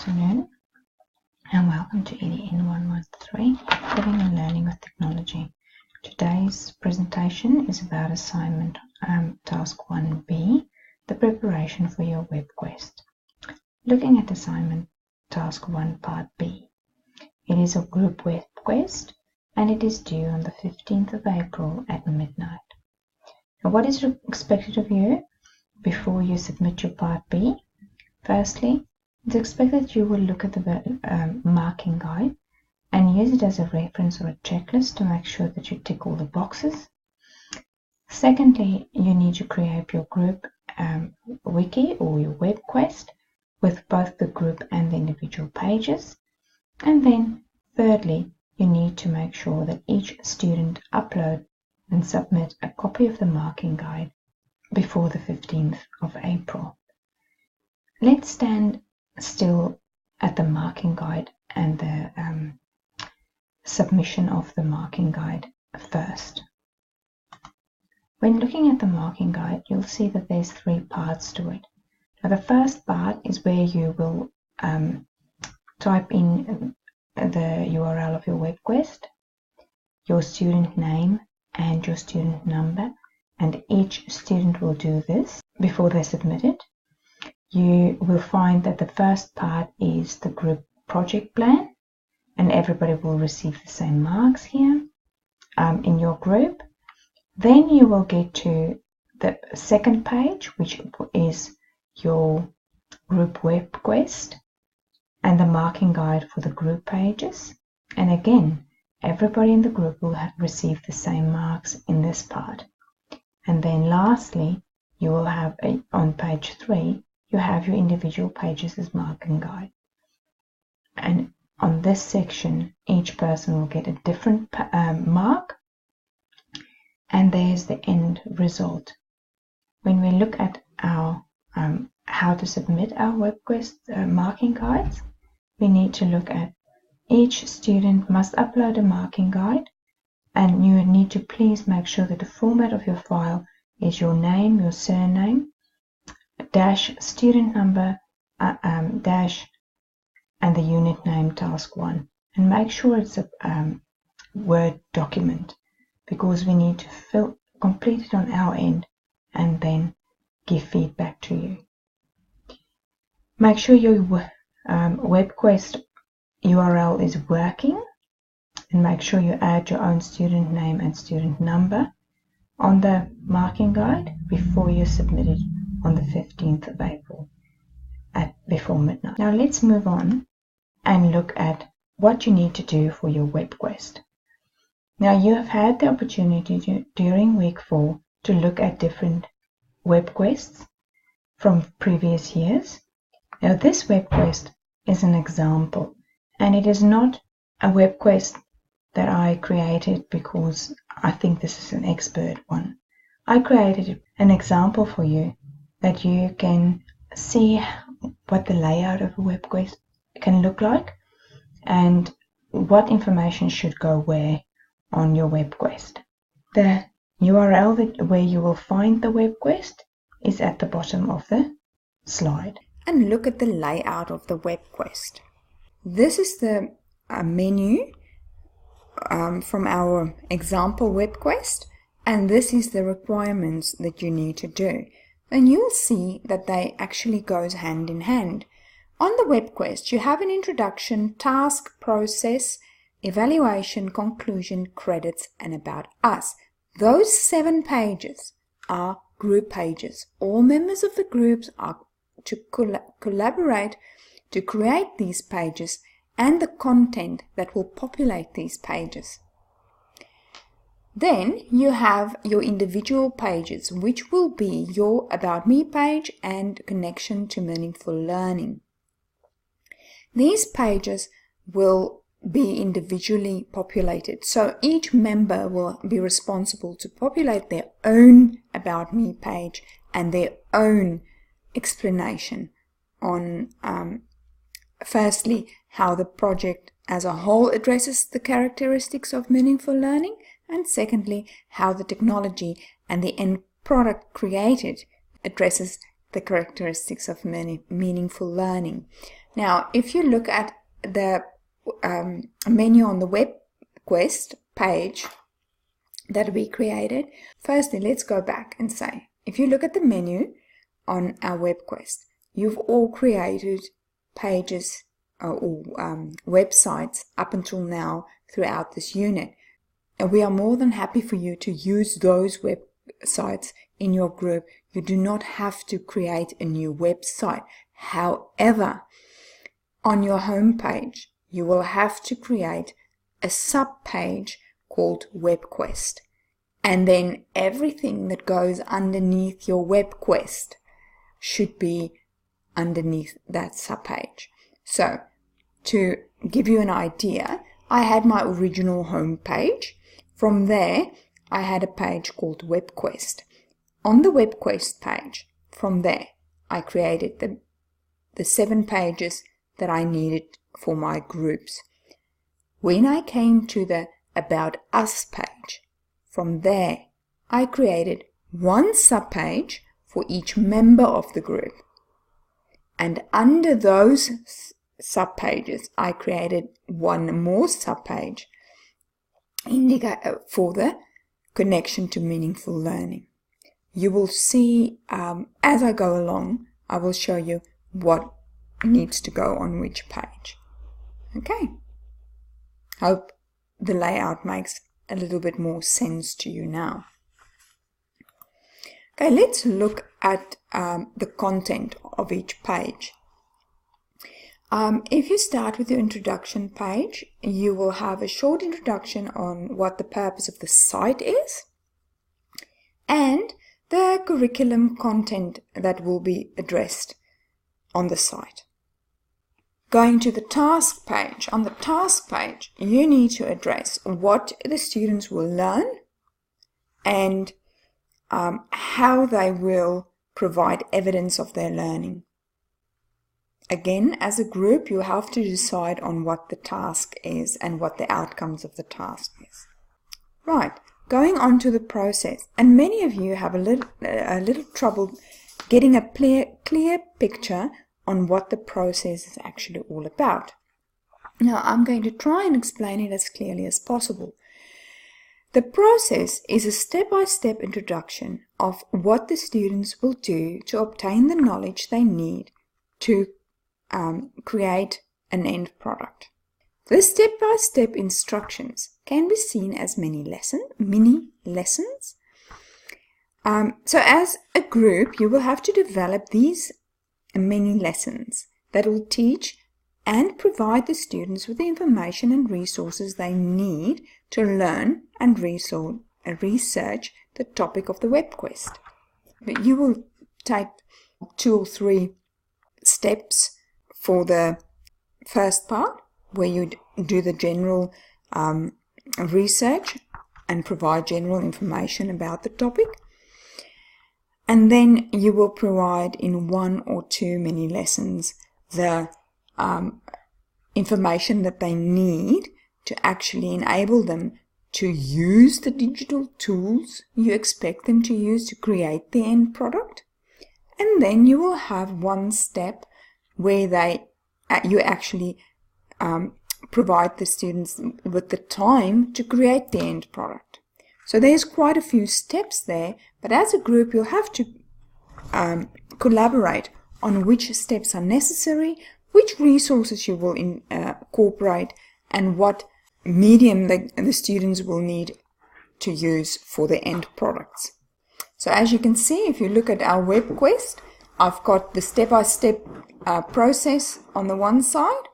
afternoon and welcome to EDN 113, Living and Learning with Technology. Today's presentation is about assignment task 1B, the preparation for your web quest. Looking at assignment task 1 part B, it is a group web quest and it is due on the 15th of April at midnight. Now, what is expected of you before you submit your part B? Firstly, it's expected that you will look at the marking guide and use it as a reference or a checklist to make sure that you tick all the boxes. Secondly, you need to create your group wiki or your web quest with both the group and the individual pages. And then thirdly, you need to make sure that each student upload and submit a copy of the marking guide before the 15th of April. Let's stand still at the marking guide and the submission of the marking guide first. When looking at the marking guide, you'll see that there's 3 parts to it. Now, the first part is where you will type in the URL of your web quest, your student name and your student number, and each student will do this before they submit it. You will find that the first part is the group project plan, and everybody will receive the same marks here in your group. Then you will get to the second page, which is your group web quest and the marking guide for the group pages. And again, everybody in the group will receive the same marks in this part. And then lastly, you will have on page 3, you have your individual pages as marking guide. And on this section, each person will get a different mark. And there's the end result. When we look at our how to submit our web quest marking guides, we need to look at each student must upload a marking guide, and you need to please make sure that the format of your file is your name, your surname, dash student number, dash, and the unit name task 1. And make sure it's a Word document, because we need to complete it on our end and then give feedback to you. Make sure your web quest URL is working, and make sure you add your own student name and student number on the marking guide before you submit it on the 15th of April before midnight. Now let's move on and look at what you need to do for your web quest. Now, you have had the opportunity during week 4 to look at different web quests from previous years. Now, this web quest is an example, and it is not a web quest that I created because I think this is an expert one. I created an example for you that you can see what the layout of a web quest can look like and what information should go where on your web quest. The URL where you will find the web quest is at the bottom of the slide. And look at the layout of the web quest. This is the menu from our example web quest, and this is the requirements that you need to do. And you'll see that they actually goes hand in hand. On the web quest, you have an introduction, task, process, evaluation, conclusion, credits, and about us. Those 7 pages are group pages. All members of the groups are to collaborate to create these pages and the content that will populate these pages. Then you have your individual pages, which will be your About Me page and Connection to Meaningful Learning. These pages will be individually populated, so each member will be responsible to populate their own About Me page and their own explanation on firstly how the project as a whole addresses the characteristics of meaningful learning, and secondly how the technology and the end product created addresses the characteristics of meaningful learning. Now, if you look at the menu on the WebQuest page that we created, firstly, let's go back and say, if you look at the menu on our WebQuest, you've all created pages or websites up until now throughout this unit. And we are more than happy for you to use those websites in your group. You do not have to create a new website. However, on your home page, you will have to create a sub-page called WebQuest. And then everything that goes underneath your WebQuest should be underneath that sub-page. So, to give you an idea, I had my original home page. From there, I had a page called WebQuest. On the WebQuest page, from there, I created the 7 pages that I needed for my groups. When I came to the About Us page, from there, I created one subpage for each member of the group. And under those subpages, I created one more subpage for the connection to meaningful learning. You will see as I go along, I will show you what needs to go on which page. Okay. Hope the layout makes a little bit more sense to you now. Okay, let's look at the content of each page. If you start with your introduction page, you will have a short introduction on what the purpose of the site is and the curriculum content that will be addressed on the site. Going to the task page, on the task page, you need to address what the students will learn and how they will provide evidence of their learning. Again, as a group, you have to decide on what the task is and what the outcomes of the task is. Right, going on to the process, and many of you have a little trouble getting a clear picture on what the process is actually all about. Now, I'm going to try and explain it as clearly as possible. The process is a step-by-step introduction of what the students will do to obtain the knowledge they need to create an end product. The step-by-step instructions can be seen as mini lessons. So as a group, you will have to develop these mini lessons that will teach and provide the students with the information and resources they need to learn and research the topic of the WebQuest. But you will take 2 or 3 steps for the first part, where you do the general research and provide general information about the topic. And then you will provide in 1 or 2 mini lessons the information that they need to actually enable them to use the digital tools you expect them to use to create the end product. And then you will have 1 step where you actually provide the students with the time to create the end product. So there's quite a few steps there, but as a group you'll have to collaborate on which steps are necessary, which resources you will incorporate, and what medium the students will need to use for the end products. So as you can see, if you look at our WebQuest, I've got the step-by-step process on the one side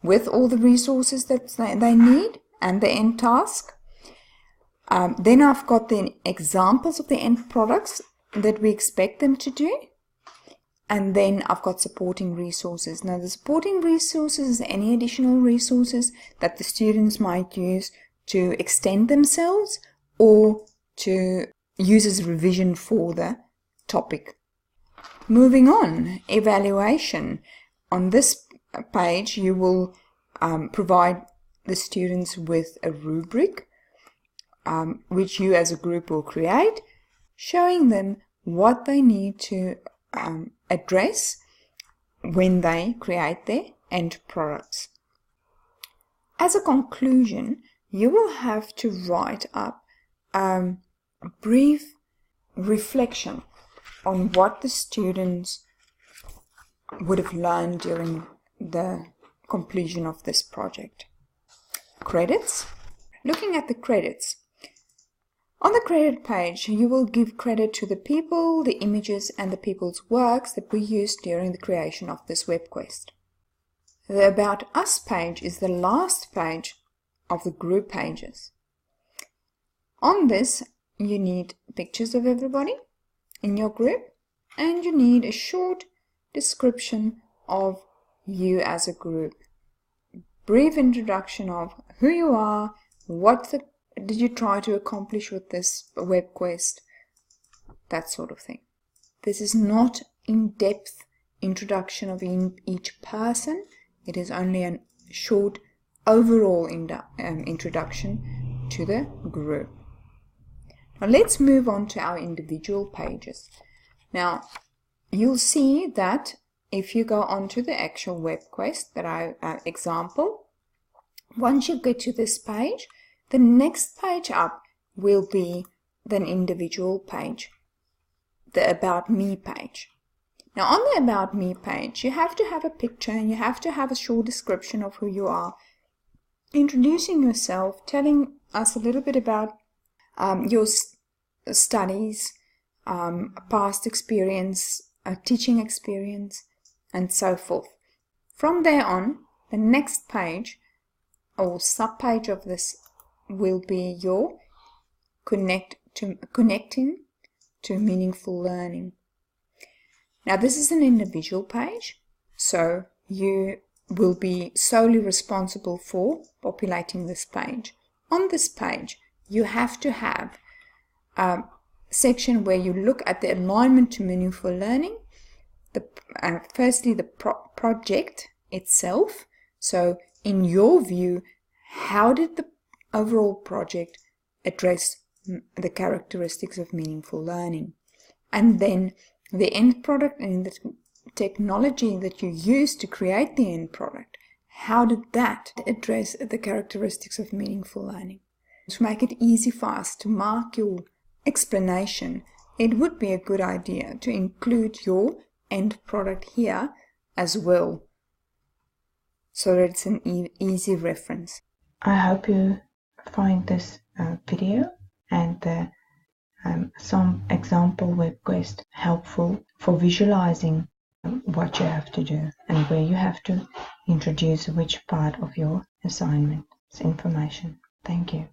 with all the resources that they need and the end task. Then I've got the examples of the end products that we expect them to do. And then I've got supporting resources. Now the supporting resources is any additional resources that the students might use to extend themselves or to use as revision for the topic. Moving on, evaluation. On this page you will provide the students with a rubric which you as a group will create, showing them what they need to address when they create their end products. As a conclusion, you will have to write up a brief reflection on what the students would have learned during the completion of this project. Credits. Looking at the credits. On the credit page, you will give credit to the people, the images, and the people's works that were used during the creation of this web quest. The About Us page is the last page of the group pages. On this, you need pictures of everybody in your group, and you need a short description of you as a group. Brief introduction of who you are, what did you try to accomplish with this web quest, that sort of thing. This is not in-depth introduction of each person. It is only a short overall introduction to the group. Now let's move on to our individual pages. Now you'll see that if you go on to the actual web quest that I example, once you get to this page, the next page up will be the individual page, the About Me page. Now on the About Me page, you have to have a picture and you have to have a short description of who you are, introducing yourself, telling us a little bit about your studies, past experience, teaching experience, and so forth. From there on, the next page or sub-page of this will be your connecting to meaningful learning. Now this is an individual page, so you will be solely responsible for populating this page. On this page, you have to have a section where you look at the alignment to meaningful learning, firstly the project itself. So in your view, how did the overall project address the characteristics of meaningful learning? And then the end product and the technology that you use to create the end product, how did that address the characteristics of meaningful learning? To make it easy for us to mark your explanation, it would be a good idea to include your end product here as well, so that it's an easy reference. I hope you find this video and some example web quest helpful for visualizing what you have to do and where you have to introduce which part of your assignment's information. Thank you.